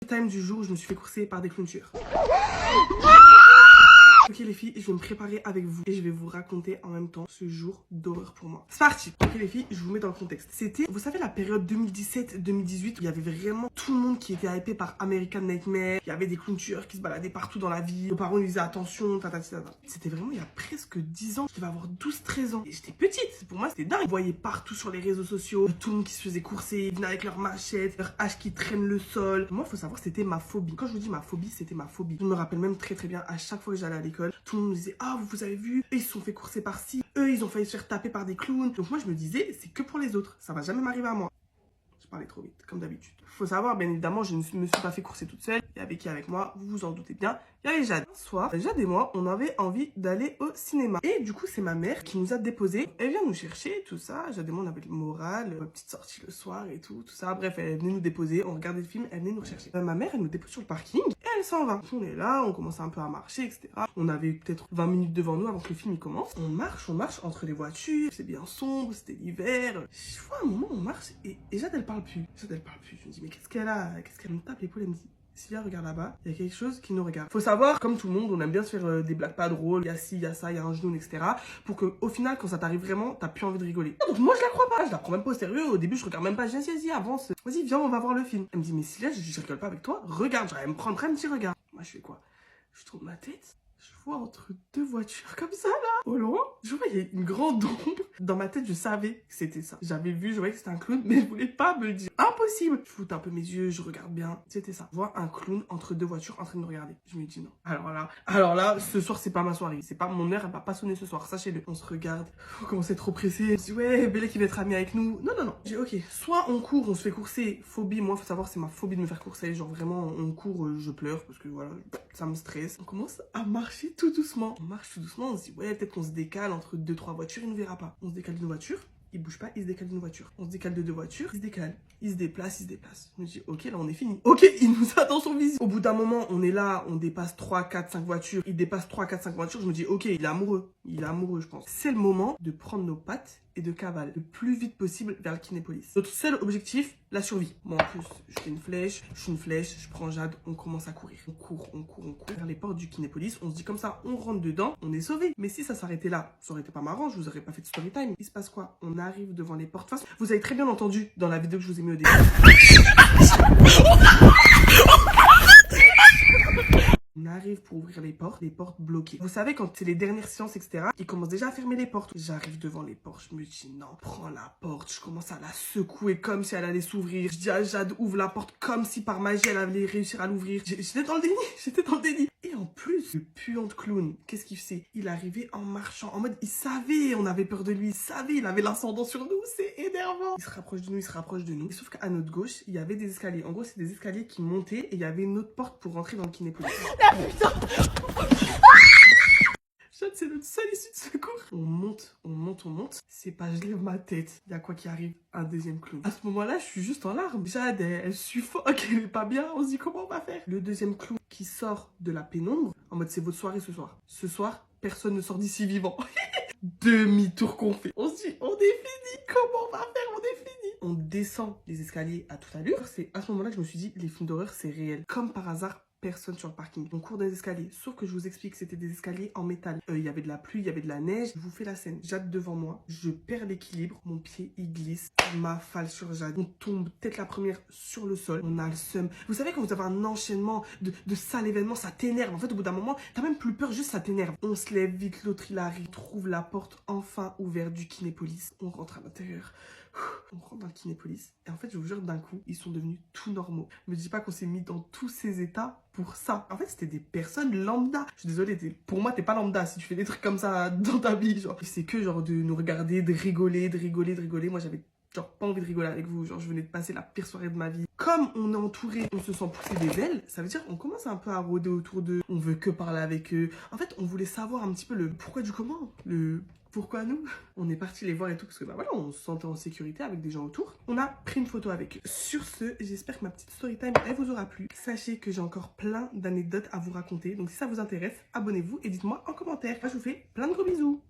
Time du jour où je me suis fait courser par des clowns tueurs. Ok les filles, je vais me préparer avec vous et je vais vous raconter en même temps ce jour d'horreur pour moi. C'est parti. Ok les filles, je vous mets dans le contexte. C'était, vous savez, la période 2017-2018 où il y avait vraiment tout le monde qui était hypé par American Nightmare. Il y avait des clowns tueurs qui se baladaient partout dans la ville. Nos parents nous disaient attention, C'était vraiment il y a presque 10 ans. Je devais avoir 12-13 ans. Et j'étais petite. Pour moi, c'était dingue. Vous voyez partout sur les réseaux sociaux, tout le monde qui se faisait courser, ils venaient avec leurs machettes, leurs haches qui traînent le sol. Moi, faut savoir, c'était ma phobie. Quand je vous dis ma phobie, c'était ma phobie. Je me rappelle même très très bien, à chaque fois que j'allais à l'école, tout le monde me disait ah vous avez vu, eux ils se sont fait courser par ci, eux ils ont failli se faire taper par des clowns. Donc moi je me disais c'est que pour les autres, ça va jamais m'arriver à moi. Je parlais trop vite comme d'habitude. Faut savoir bien évidemment je ne me suis pas fait courser toute seule. Il y avait qui avec moi, vous vous en doutez bien, il y avait Jade. Soit Jade et moi on avait envie d'aller au cinéma et du coup c'est ma mère qui nous a déposés. Elle vient nous chercher tout ça. Jade et moi on avait le moral, petite sortie le soir et tout ça. Bref elle venait nous déposer, on regardait le film, elle venait nous rechercher. Ma mère elle nous dépose sur le parking. Elle s'en va. On est là, on commence un peu à marcher, etc. On avait peut-être 20 minutes devant nous avant que le film il commence. On marche entre les voitures. C'est bien sombre, c'était l'hiver. Je vois un moment, on marche et Jade, elle parle plus. Jade, elle parle plus. Je me dis, mais qu'est-ce qu'elle a? Qu'est-ce qu'elle me tape l'épaule? Elle me dit, Sylvia, regarde là-bas, il y a quelque chose qui nous regarde. Faut savoir, comme tout le monde, on aime bien se faire des blagues pas drôles. Il y a ci, il y a ça, il y a un genou, etc. Pour qu'au final, quand ça t'arrive vraiment, t'as plus envie de rigoler. Donc moi, je la crois pas. Je la prends même pas au sérieux. Au début, je regarde même pas. Je dis, vas-y, avance. Vas-y, viens, on va voir le film. Elle me dit, mais Sylvia, je rigole pas avec toi. Regarde, j'allais me prendre un petit regard. Moi, je fais quoi? Je tourne ma tête. Je vois entre deux voitures comme ça, là. Au loin, je voyais une grande ombre. Dans ma tête, je savais que c'était ça. J'avais vu, je voyais que c'était un clown, mais je voulais pas me le dire. Impossible. Je foute un peu mes yeux, je regarde bien. C'était ça. Je vois un clown entre deux voitures en train de me regarder. Je me dis non. Alors là, ce soir, c'est pas ma soirée. C'est pas mon heure, elle va pas sonner ce soir. Sachez-le. On se regarde. On commence à être trop pressé. On se dit, ouais, Bella qui va être amie avec nous. Non. J'ai ok. Soit on court, on se fait courser. Phobie, moi, faut savoir, c'est ma phobie de me faire courser. Genre vraiment, on court, je pleure parce que voilà, ça me stresse. On commence à marcher tout doucement. On marche tout doucement. On se dit, ouais, peut-être qu'on se décale entre 2-3 voitures, il ne verra pas. On se décale d'une voiture. Il bouge pas, il se décale d'une voiture. On se décale de deux voitures, il se décale. Il se déplace. Je me dis, ok, là on est fini. Ok, il nous a dans son visu. Au bout d'un moment, on est là, on dépasse 3, 4, 5 voitures. Il dépasse 3, 4, 5 voitures. Je me dis, ok, il est amoureux. Il est amoureux, je pense. C'est le moment de prendre nos pattes et de cavaler le plus vite possible vers le Kinépolis. Notre seul objectif, la survie. Moi, en plus, je suis une flèche, je prends Jade, on commence à courir. On court vers les portes du Kinépolis. On se dit comme ça, on rentre dedans, on est sauvé. Mais si ça s'arrêtait là, ça aurait été pas marrant, je vous aurais pas fait de story time. Il se passe quoi? On arrive devant les portes. Face. Vous avez très bien entendu dans la vidéo que je vous ai mis au début. On arrive pour ouvrir les portes bloquées. Vous savez, quand c'est les dernières séances, etc., ils commencent déjà à fermer les portes. J'arrive devant les portes, je me dis non, prends la porte. Je commence à la secouer comme si elle allait s'ouvrir. Je dis à Jade, ouvre la porte comme si par magie elle allait réussir à l'ouvrir. J'étais dans le déni, Et en plus, le puant de clown, qu'est-ce qu'il fait? Il arrivait en marchant, en mode, il savait, on avait peur de lui, il savait, il avait l'ascendant sur nous, c'est énervant. Il se rapproche de nous, Sauf qu'à notre gauche, il y avait des escaliers. En gros, c'est des escaliers qui montaient et il y avait une autre porte pour rentrer dans le Kinépolis. Putain. Jade, c'est notre seule issue de secours. On monte. C'est pas, je lève ma tête. Il y a quoi qui arrive? Un deuxième clown. À ce moment-là, je suis juste en larmes. Jade, elle suffoque, elle est pas bien. On se dit comment on va faire? Le deuxième clown qui sort de la pénombre, en mode c'est votre soirée ce soir. Ce soir, personne ne sort d'ici vivant. Demi-tour qu'on fait. On se dit, on est fini. Comment on va faire? On est fini. On descend les escaliers à toute allure. C'est à ce moment-là que je me suis dit, les films d'horreur, c'est réel. Comme par hasard, personne sur le parking. On court dans les escaliers. Sauf que je vous explique, c'était des escaliers en métal. Il y avait de la pluie, il y avait de la neige. Je vous fais la scène. Jade devant moi. Je perds l'équilibre. Mon pied, il glisse. Ma falle sur Jade. On tombe tête la première sur le sol. On a le seum. Vous savez, quand vous avez un enchaînement de sales événements, ça t'énerve. En fait, au bout d'un moment, t'as même plus peur, juste ça t'énerve. On se lève vite, l'autre il arrive. Trouve la porte enfin ouverte du Kinépolis. On rentre à l'intérieur. On rentre dans le Kinépolis. Et en fait, je vous jure, d'un coup, ils sont devenus tout normaux. Ne me dis pas qu'on s'est mis dans tous ces états pour ça. En fait, c'était des personnes lambda. Je suis désolée, pour moi, t'es pas lambda si tu fais des trucs comme ça dans ta vie. Genre, c'est que genre de nous regarder, de rigoler. Moi, j'avais genre pas envie de rigoler avec vous. Genre, je venais de passer la pire soirée de ma vie. Comme on est entouré, on se sent pousser des ailes. Ça veut dire qu'on commence un peu à rôder autour d'eux. On veut que parler avec eux. En fait, on voulait savoir un petit peu le pourquoi du comment. Pourquoi nous? On est parti les voir et tout parce que bah voilà, on se sentait en sécurité avec des gens autour. On a pris une photo avec eux. Sur ce, j'espère que ma petite story time, elle vous aura plu. Sachez que j'ai encore plein d'anecdotes à vous raconter. Donc si ça vous intéresse, abonnez-vous et dites-moi en commentaire. Moi, je vous fais plein de gros bisous.